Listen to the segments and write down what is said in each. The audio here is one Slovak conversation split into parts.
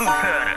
producer.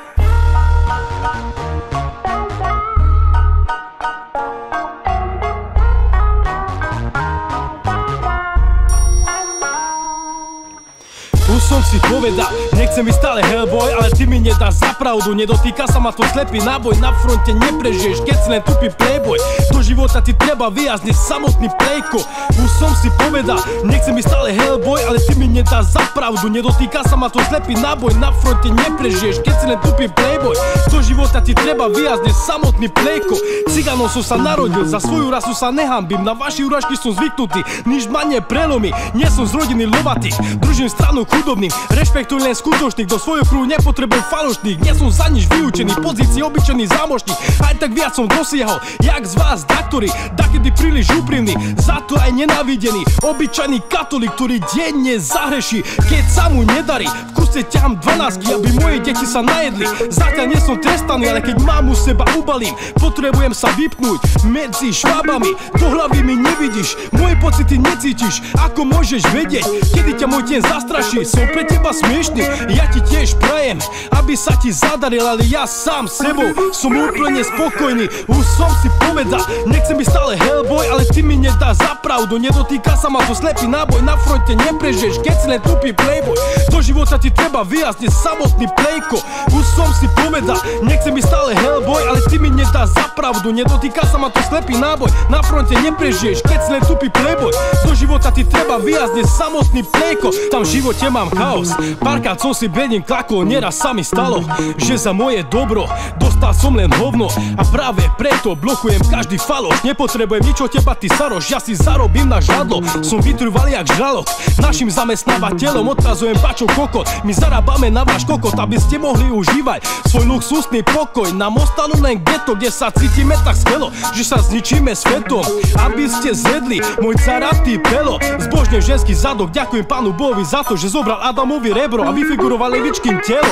Už som si povedal, nechcem byť stále hellboy, ale ty mi nedáš za pravdu. Nedotýka sa ma to slepý náboj, na fronte neprežiješ, keď si len tupý playboy. Do života ti treba vyjazniť samotný plejko. Už som si povedal, nechcem byť stále hellboy, ale ty mi nedáš za pravdu. Nedotýka sa ma to slepý náboj, na fronte neprežiješ, keď si len tupý playboy. Do života ti treba vyjazniť samotný plejko. Cigánom som sa narodil, za svoju rasu sa nehambím, na vaši urážky som zvyknutý, nič ma neprelomí. Nie som z rodiny lovatých, družím stranu chudobným, rešpektuj len skutočných, do svojho krúhu nepotrebujem falošných. Nie som za nič vyučený, pozícii obyčajný zámožník, aj tak viac som dosiahol, jak z vás daktori, dakedy príliš úprimný, za to aj nenávidený, obyčajný katolík, ktorý denne zahreší, keď sa mu nedarí. V kuse ťahám 12, aby moje deti sa najedli, zatiaľ nie som trestaný, ale keď mámu seba ubalím, potrebujem sa vypnúť medzi švábami, do hlavy mi nevidíš, moje pocity necítiš, ako môžeš vedieť, kedy ťa môj deň zastraší. Som pre teba smiešný, ja ti tiež prajem, aby sa ti zadaril, ale ja sám sebou som úplne spokojný. Už som si povedal, nechcem byť stále hellboy, ale ty mi nedáš za pravdu. Nedotýka sa ma to slepý náboj, na fronte neprežiješ, keď si len tupý playboy. Do života ti treba vyjazniť samotný plejko. Už som si povedal, nechcem byť stále hellboy, ale ty mi nedáš za pravdu. Nedotýka sa ma to slepý náboj, na fronte neprežiješ, keď si len tupý playboy. Do života ti treba vyjazniť samotný plejko. Tam v živote mám chaos, párkrát som si bedním klakol, neraz sa mi stalo, že za moje dobro dostal som len hovno. A práve preto blokujem každý faloš, nepotrebujem nič od teba, ty saroš, ja si zarobím na žadlo. Som vytrvalý jak žralok, našim zamestnávateľom odkazujem bačov kokot. My zarábame na váš kokot, aby ste mohli užívať svoj luxusný pokoj. Nám ostanú len geto, kde sa cítime tak skvelo, že sa zničíme svetom, aby ste zjedli môj zaratý pelo. Zbožne ženský zadok, ďakujem pánu Bohovi za to, že zobral Adamovi rebro a vyfiguroval levičkým telo.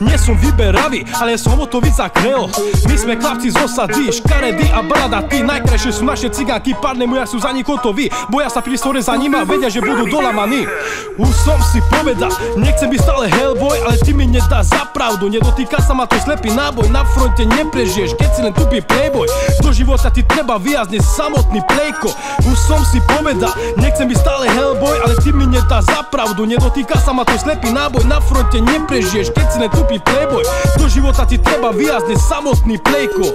Nie som vyberavý, ale som o to víc zakrelo. My sme chlapci z osady, škaredy a bradatí. Najkrajšie sú naše cigánky, párne moja sú za nikotoví. Boja sa pri store za nimi a vedia, že budú dolamaní. Už som si povedal, nechcem byť stále hellboy, ale ty mi nedáš za pravdu. Nedotýka sa ma to slepý náboj, na fronte neprežiješ, keď si len tupý playboy. Do života ti treba vyjazniť samotný plejko. Už som si povedal, nechcem byť stále hellboy, ale ty mi nedáš za pravdu. Nedotýka sa ma to slepý náboj, na fronte neprežiješ, keď si len tupý playboy. Do života ti treba vyjazniť samotný plejko.